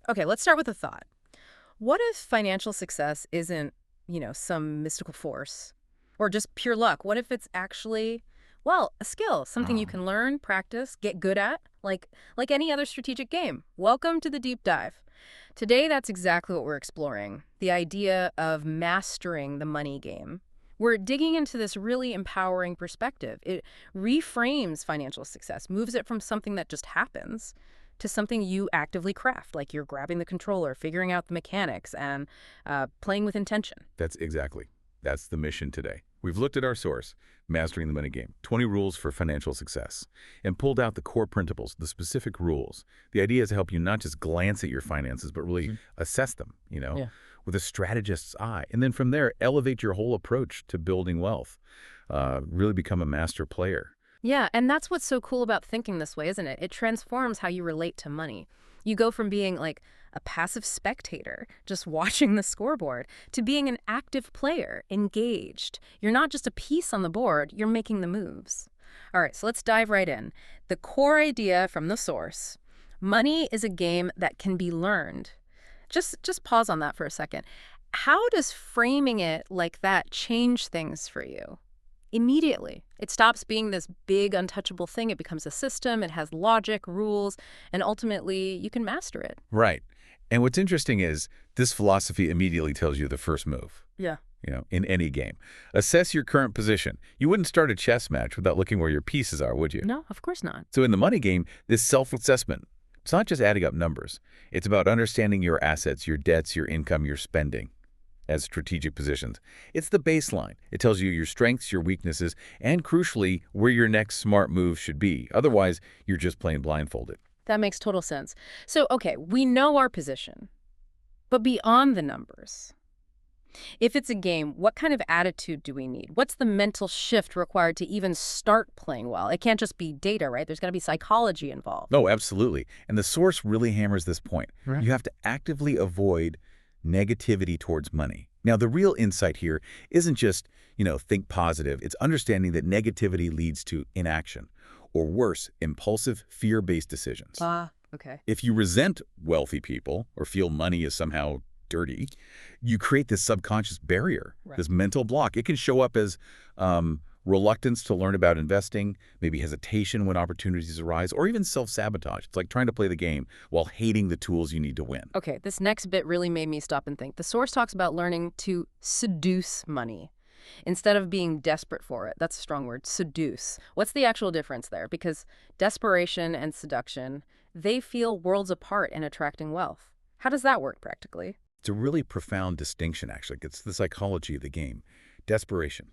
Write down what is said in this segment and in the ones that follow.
Okay, let's start with a thought. What if financial success isn't, some mystical force or just pure luck? What if it's actually, well, a skill, something you Ah. can learn, practice, get good at, like any other strategic game? Welcome to the deep dive. Today, that's exactly what we're exploring, the idea of mastering the money game. We're digging into this really empowering perspective. It reframes financial success, moves it from something that just happens to something you actively craft, like you're grabbing the controller, figuring out the mechanics, and playing with intention. That's the mission today. We've looked at our source, Mastering the Money Game, 20 Rules for Financial Success, and pulled out the core principles, the specific rules. The idea is to help you not just glance at your finances, but really assess them, Yeah. with a strategist's eye. And then from there, elevate your whole approach to building wealth. Really become a master player. Yeah, and that's what's so cool about thinking this way, isn't it? It transforms how you relate to money. You go from being like a passive spectator, just watching the scoreboard, to being an active player, engaged. You're not just a piece on the board, you're making the moves. All right, so let's dive right in. The core idea from the source. Money is a game that can be learned. Just pause on that for a second. How does framing it like that change things for you? Immediately. It stops being this big, untouchable thing. It becomes a system. It has logic, rules, and ultimately you can master it. Right. And what's interesting is this philosophy immediately tells you the first move. Yeah. In any game. Assess your current position. You wouldn't start a chess match without looking where your pieces are, would you? No, of course not. So in the money game, this self-assessment, it's not just adding up numbers. It's about understanding your assets, your debts, your income, your spending as strategic positions. It's the baseline. It tells you your strengths, your weaknesses, and crucially, where your next smart move should be. Otherwise, you're just plain blindfolded. That makes total sense. So, okay, we know our position, but beyond the numbers, if it's a game, what kind of attitude do we need? What's the mental shift required to even start playing well? It can't just be data, right? There's got to be psychology involved. Oh, absolutely. And the source really hammers this point. Right. You have to actively avoid negativity towards money. Now, the real insight here isn't just, think positive. It's understanding that negativity leads to inaction, or worse, impulsive, fear-based decisions. Ah, okay. If you resent wealthy people or feel money is somehow dirty, you create this subconscious barrier, Right. this mental block. It can show up as reluctance to learn about investing, maybe hesitation when opportunities arise, or even self-sabotage. It's like trying to play the game while hating the tools you need to win. Okay, this next bit really made me stop and think. The source talks about learning to seduce money instead of being desperate for it. That's a strong word, seduce. What's the actual difference there? Because desperation and seduction, they feel worlds apart in attracting wealth. How does that work practically? It's a really profound distinction, actually. It's the psychology of the game. Desperation.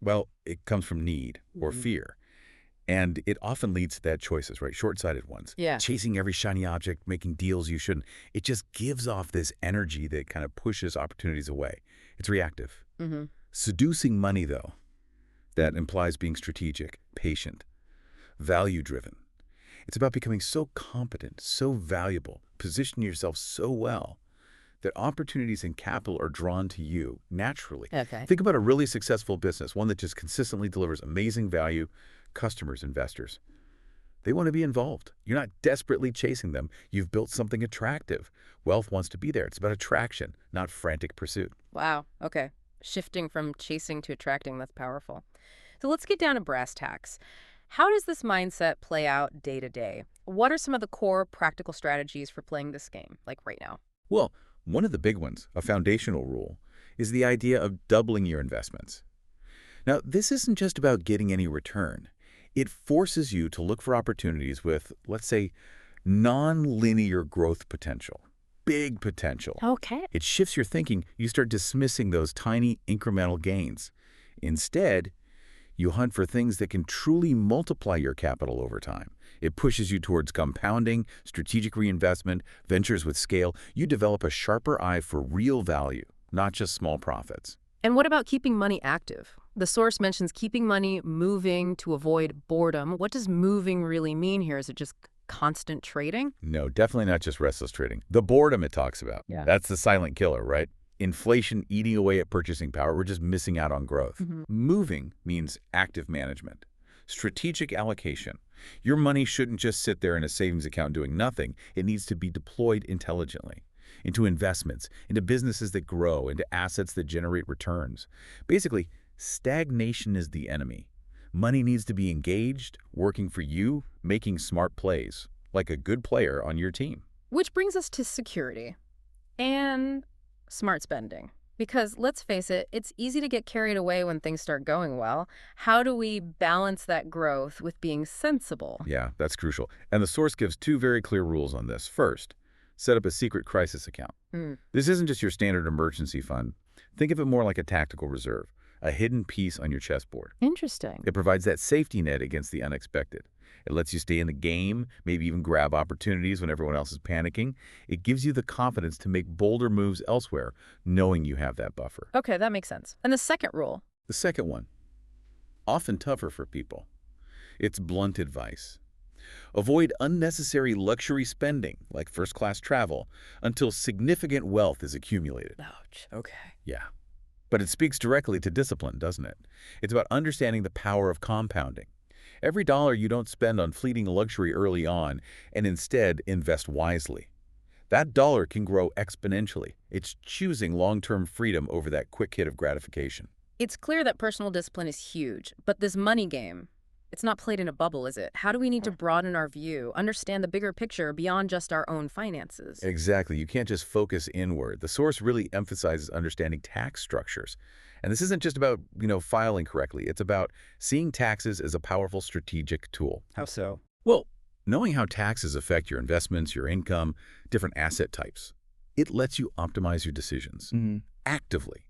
Well, it comes from need or fear. And it often leads to bad choices, right? Short-sighted ones. Yeah. Chasing every shiny object, making deals you shouldn't. It just gives off this energy that kind of pushes opportunities away. It's reactive. Mm-hmm. Seducing money, though, that implies being strategic, patient, value-driven. It's about becoming so competent, so valuable, positioning yourself so well that opportunities and capital are drawn to you naturally. Okay. Think about a really successful business, one that just consistently delivers amazing value, customers, investors. They want to be involved. You're not desperately chasing them. You've built something attractive. Wealth wants to be there. It's about attraction, not frantic pursuit. Wow. Okay. Shifting from chasing to attracting, that's powerful. So let's get down to brass tacks. How does this mindset play out day to day? What are some of the core practical strategies for playing this game, like right now? Well, one of the big ones, a foundational rule, is the idea of doubling your investments. Now, this isn't just about getting any return. It forces you to look for opportunities with, let's say, non-linear growth potential, big potential. Okay. It shifts your thinking. You start dismissing those tiny incremental gains. Instead, you hunt for things that can truly multiply your capital over time. It pushes you towards compounding, strategic reinvestment, ventures with scale. You develop a sharper eye for real value, not just small profits. And what about keeping money active? The source mentions keeping money moving to avoid boredom. What does moving really mean here? Is it just constant trading? No, definitely not just restless trading. The boredom it talks about. Yeah. That's the silent killer, right? Inflation eating away at purchasing power. We're just missing out on growth. Mm-hmm. Moving means active management, strategic allocation, Your money shouldn't just sit there in a savings account doing nothing. It needs to be deployed intelligently into investments, into businesses that grow, into assets that generate returns. Basically, stagnation is the enemy. Money needs to be engaged, working for you, making smart plays, like a good player on your team. Which brings us to security and smart spending. Because let's face it, it's easy to get carried away when things start going well. How do we balance that growth with being sensible? Yeah, that's crucial. And the source gives two very clear rules on this. First, set up a secret crisis account. This isn't just your standard emergency fund. Think of it more like a tactical reserve, a hidden piece on your chessboard. Interesting. It provides that safety net against the unexpected. It lets you stay in the game, maybe even grab opportunities when everyone else is panicking. It gives you the confidence to make bolder moves elsewhere, knowing you have that buffer. Okay, that makes sense. And the second rule? The second one, often tougher for people. It's blunt advice. Avoid unnecessary luxury spending, like first-class travel, until significant wealth is accumulated. Ouch. Okay. Yeah. But it speaks directly to discipline, doesn't it? It's about understanding the power of compounding. Every dollar you don't spend on fleeting luxury early on and instead invest wisely, that dollar can grow exponentially. It's choosing long-term freedom over that quick hit of gratification. It's clear that personal discipline is huge, but this money game, it's not played in a bubble, is it? How do we need to broaden our view, understand the bigger picture beyond just our own finances? Exactly. You can't just focus inward. The source really emphasizes understanding tax structures. And this isn't just about, filing correctly. It's about seeing taxes as a powerful strategic tool. How so? Well, knowing how taxes affect your investments, your income, different asset types, it lets you optimize your decisions actively.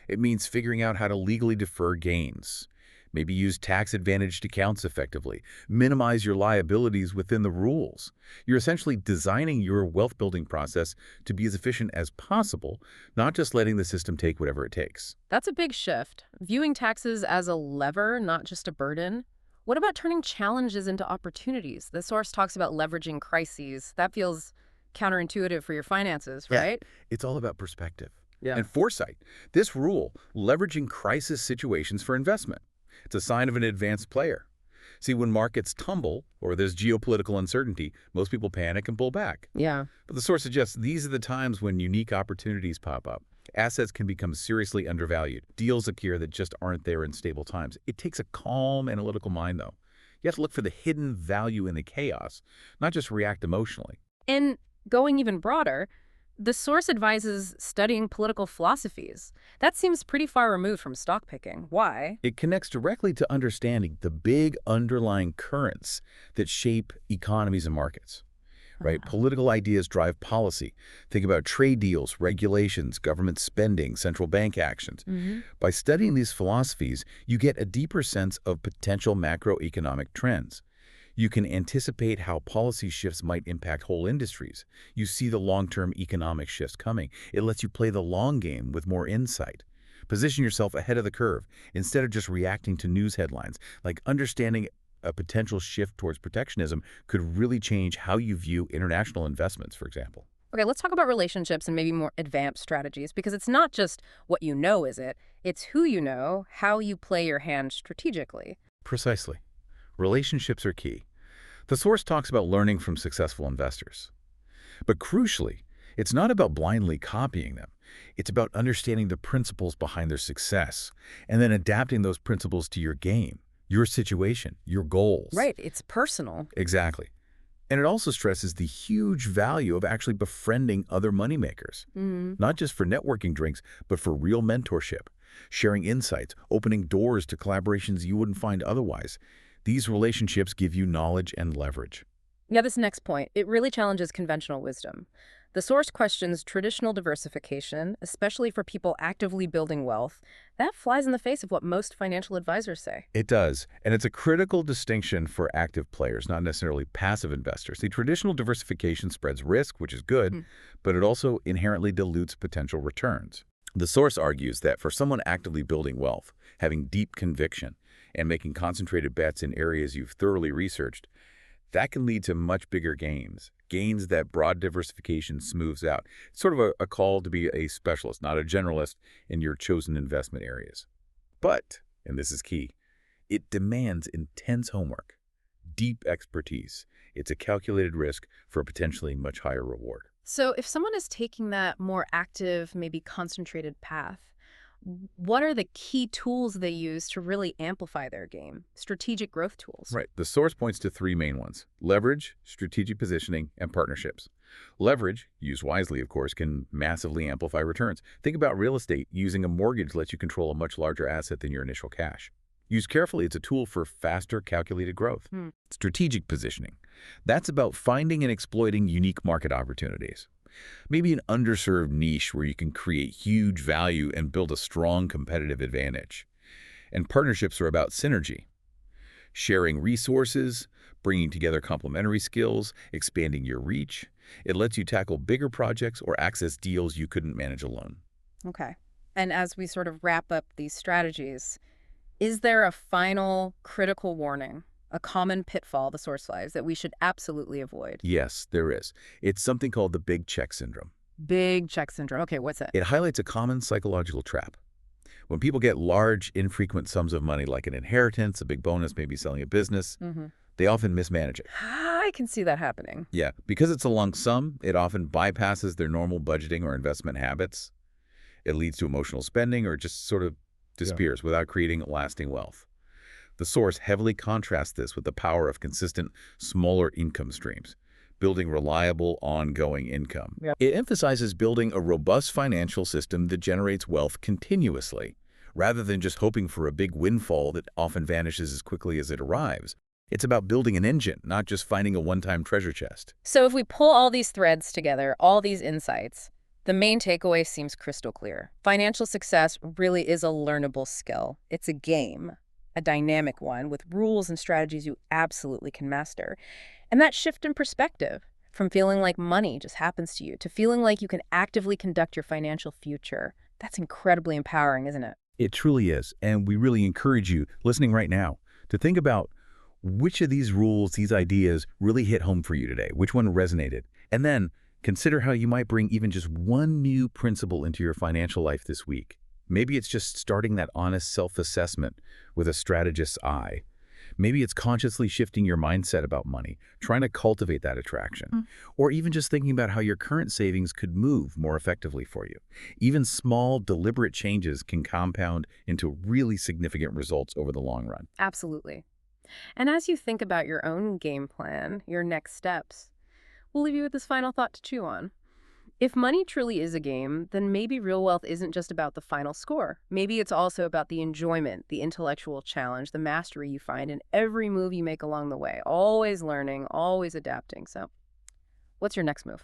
It means figuring out how to legally defer gains, maybe use tax-advantaged accounts effectively, minimize your liabilities within the rules. You're essentially designing your wealth-building process to be as efficient as possible, not just letting the system take whatever it takes. That's a big shift. Viewing taxes as a lever, not just a burden. What about turning challenges into opportunities? The source talks about leveraging crises. That feels counterintuitive for your finances, right? Yeah. It's all about perspective Yeah. and foresight. This rule, leveraging crisis situations for investment, it's a sign of an advanced player. See, when markets tumble or there's geopolitical uncertainty, most people panic and pull back. Yeah. But the source suggests these are the times when unique opportunities pop up. Assets can become seriously undervalued. Deals occur that just aren't there in stable times. It takes a calm, analytical mind, though. You have to look for the hidden value in the chaos, not just react emotionally. And going even broader, the source advises studying political philosophies. That seems pretty far removed from stock picking. Why? It connects directly to understanding the big underlying currents that shape economies and markets. Right? Political ideas drive policy. Think about trade deals, regulations, government spending, central bank actions. By studying these philosophies, you get a deeper sense of potential macroeconomic trends. You can anticipate how policy shifts might impact whole industries. You see the long-term economic shifts coming. It lets you play the long game with more insight. Position yourself ahead of the curve instead of just reacting to news headlines. Like understanding a potential shift towards protectionism could really change how you view international investments, for example. Okay, let's talk about relationships and maybe more advanced strategies, because it's not just what you know, is it? It's who you know, how you play your hand strategically. Precisely. Relationships are key. The source talks about learning from successful investors. But crucially, it's not about blindly copying them. It's about understanding the principles behind their success and then adapting those principles to your game, your situation, your goals. Right, it's personal. Exactly. And it also stresses the huge value of actually befriending other moneymakers, not just for networking drinks, but for real mentorship, sharing insights, opening doors to collaborations you wouldn't find otherwise. These relationships give you knowledge and leverage. Yeah, this next point, it really challenges conventional wisdom. The source questions traditional diversification, especially for people actively building wealth. That flies in the face of what most financial advisors say. It does, and it's a critical distinction for active players, not necessarily passive investors. The traditional diversification spreads risk, which is good, but it also inherently dilutes potential returns. The source argues that for someone actively building wealth, having deep conviction, and making concentrated bets in areas you've thoroughly researched, that can lead to much bigger gains that broad diversification smooths out. It's sort of a call to be a specialist, not a generalist in your chosen investment areas. But, and this is key, it demands intense homework, deep expertise. It's a calculated risk for a potentially much higher reward. So if someone is taking that more active, maybe concentrated path, what are the key tools they use to really amplify their game? Strategic growth tools. Right. The source points to three main ones: leverage, strategic positioning, and partnerships. Leverage, used wisely, of course, can massively amplify returns. Think about real estate. Using a mortgage lets you control a much larger asset than your initial cash. Used carefully, it's a tool for faster, calculated growth. Hmm. Strategic positioning. That's about finding and exploiting unique market opportunities. Maybe an underserved niche where you can create huge value and build a strong competitive advantage. And partnerships are about synergy, sharing resources, bringing together complementary skills, expanding your reach. It lets you tackle bigger projects or access deals you couldn't manage alone. Okay. And as we sort of wrap up these strategies, is there a final critical warning, a common pitfall the source flies that we should absolutely avoid? Yes, there is. It's something called the big check syndrome. Big check syndrome. Okay, what's it? It highlights a common psychological trap. When people get large, infrequent sums of money like an inheritance, a big bonus, maybe selling a business, Mm-hmm. they often mismanage it. I can see that happening. Yeah, because it's a lump sum, it often bypasses their normal budgeting or investment habits. It leads to emotional spending or just sort of disappears without creating lasting wealth. The source heavily contrasts this with the power of consistent, smaller income streams, building reliable, ongoing income. Yep. It emphasizes building a robust financial system that generates wealth continuously, rather than just hoping for a big windfall that often vanishes as quickly as it arrives. It's about building an engine, not just finding a one-time treasure chest. So if we pull all these threads together, all these insights, the main takeaway seems crystal clear. Financial success really is a learnable skill. It's a game, a dynamic one with rules and strategies you absolutely can master. And that shift in perspective from feeling like money just happens to you to feeling like you can actively conduct your financial future, that's incredibly empowering, isn't it? It truly is, and we really encourage you, listening right now, to think about which of these rules, these ideas, really hit home for you today, which one resonated, and then consider how you might bring even just one new principle into your financial life this week. Maybe it's just starting that honest self-assessment with a strategist's eye. Maybe it's consciously shifting your mindset about money, trying to cultivate that attraction, or even just thinking about how your current savings could move more effectively for you. Even small, deliberate changes can compound into really significant results over the long run. Absolutely. And as you think about your own game plan, your next steps, we'll leave you with this final thought to chew on. If money truly is a game, then maybe real wealth isn't just about the final score. Maybe it's also about the enjoyment, the intellectual challenge, the mastery you find in every move you make along the way. Always learning, always adapting. So, what's your next move?